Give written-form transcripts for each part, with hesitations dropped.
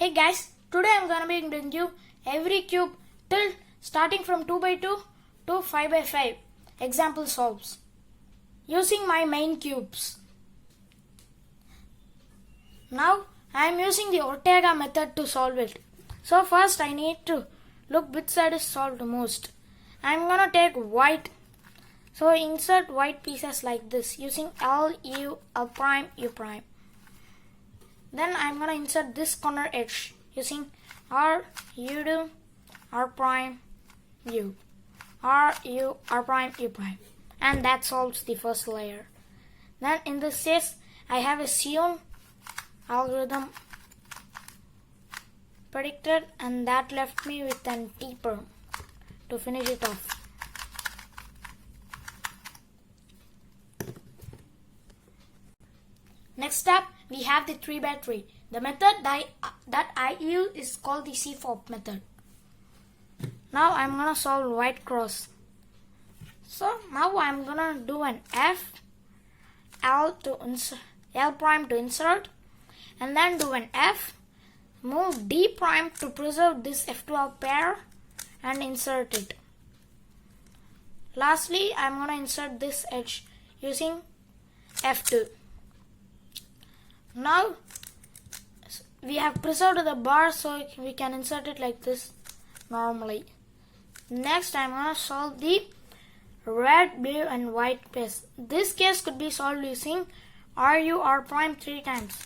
Hey guys, today I'm gonna be doing you every cube till starting from 2x2 to 5x5 example solves using my main cubes. Now I am using the Ortega method to solve it. So first I need to look which side is solved most. I am gonna take white. So insert white pieces like this using L, U, L prime, U prime. Then I'm gonna insert this corner edge using R, U, do, R prime, U. R, U, R prime, U prime. And that solves the first layer. Then in this case, I have a Sion algorithm predicted, and that left me with an T perm to finish it off. Next up, we have the 3x3. The method that I use is called the CFOP method. Now I'm gonna solve white cross. So now I'm gonna do an F, L to insert, L prime to insert, and then do an F, move D prime to preserve this F12 pair and insert it. Lastly, I'm gonna insert this edge using F2. Now we have preserved the bar, so we can insert it like this normally. Next, I'm gonna solve the red, blue and white case. This case could be solved using RU R prime 3 times.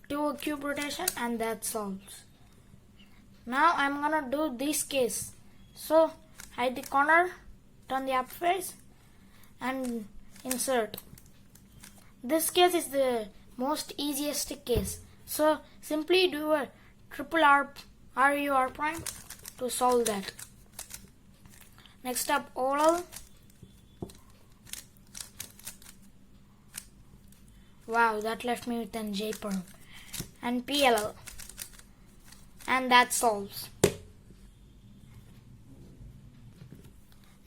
Do a cube rotation and that solves. Now I'm gonna do this case. So hide the corner, turn the up face and insert. This case is the most easiest case. So simply do a triple RU R prime to solve that. Next up, oral. Wow, that left me with an J perm. And PLL. And that solves.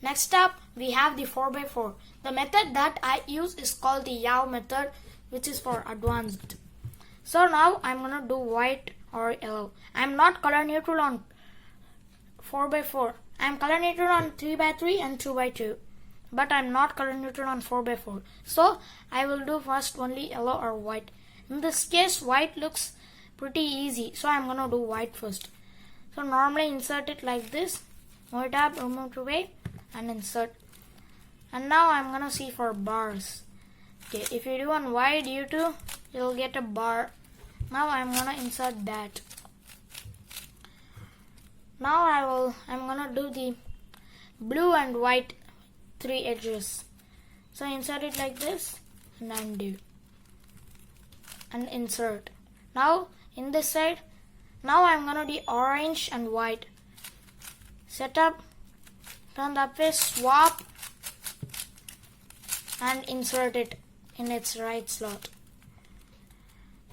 Next up, we have the 4x4. The method that I use is called the Yao method, which is for advanced. So now I'm gonna do white or yellow. I'm not color neutral on 4x4. I'm color neutral on 3x3 and 2x2. But I'm not color neutral on 4x4. So I will do first only yellow or white. In this case, white looks pretty easy. So I'm gonna do white first. So normally insert it like this. Move tab, remove to way and insert. And now I'm gonna see for bars. Okay, if you do on white U2, you'll get a bar. Now I'm gonna insert that. Now I'm gonna do the blue and white 3 edges. So insert it like this and undo. And insert. Now in this side, now I'm gonna do orange and white. Set up, turn the face, swap and insert it in its right slot.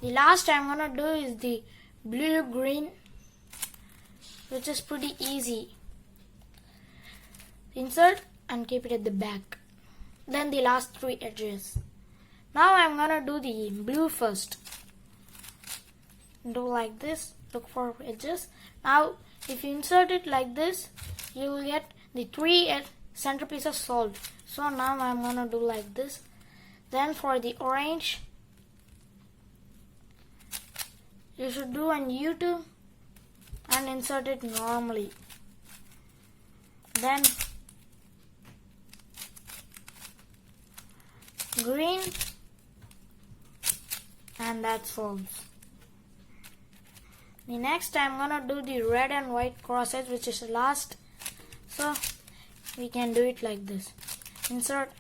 The last I'm gonna do is the blue green, which is pretty easy. Insert and keep it at the back. Then the last 3 edges. Now I'm gonna do the blue first. Do like this, look for edges. Now if you insert it like this, you will get the 3 center pieces solved. So now I'm gonna do like this. Then for the orange, you should do an U2 and insert it normally. Then green, and that solves. The next I'm gonna do the red and white crosses, which is the last. So we can do it like this. Insert,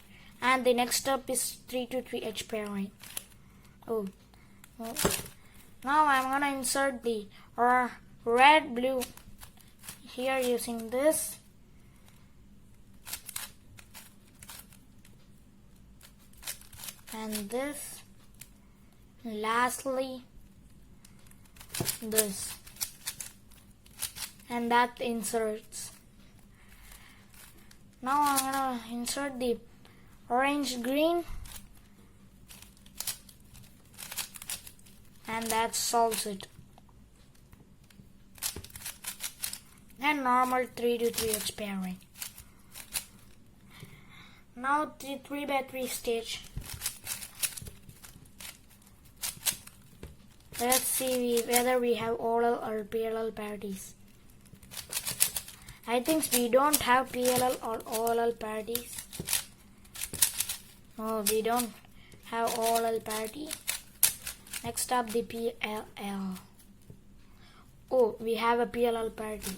and the next step is 3 to 3 edge pairing. Now I'm gonna insert the red blue here using this. And this. Lastly, this. And that inserts. Now I'm gonna insert the orange green and that solves it. And normal 3 to 3x pairing. Now the 3x3 stage. Let's see whether we have oral or PLL parities. I think we don't have PLL or OLL parities. No, we don't have OLL parity. Next up, the PLL. Oh, we have a PLL parity.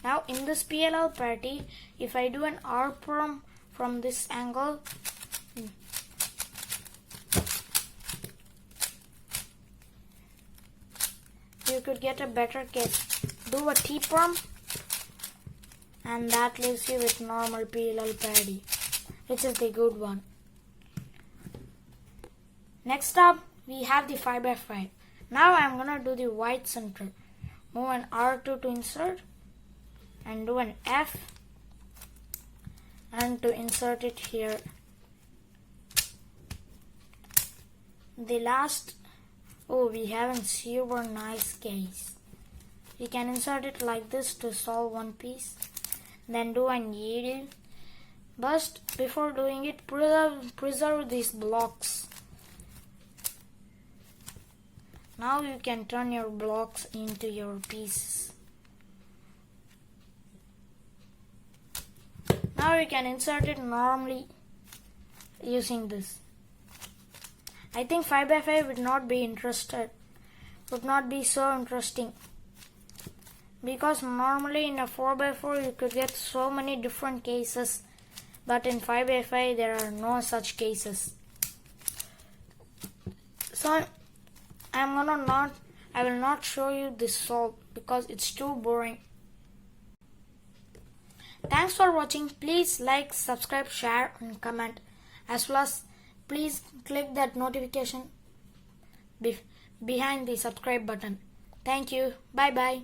Now in this PLL parity, if I do an R from this angle, you could get a better case. Do a T perm, and that leaves you with normal PLL parity, which is the good one. Next up, we have the 5x5. Now I'm gonna do the white center. Move an R2 to insert, and do an F, and to insert it here. The last, oh, we have a super nice case. We can insert it like this to solve one piece. Then do an yield. But before doing it, preserve these blocks. Now you can turn your blocks into your pieces. Now you can insert it normally using this. I think 5x5 would not be so interesting, because normally in a 4x4 you could get so many different cases, but in 5x5 there are no such cases. So I will not show you this solve because it's too boring. Thanks for watching. Please like, subscribe, share and comment, as well as please click that notification behind the subscribe button. Thank you. Bye bye.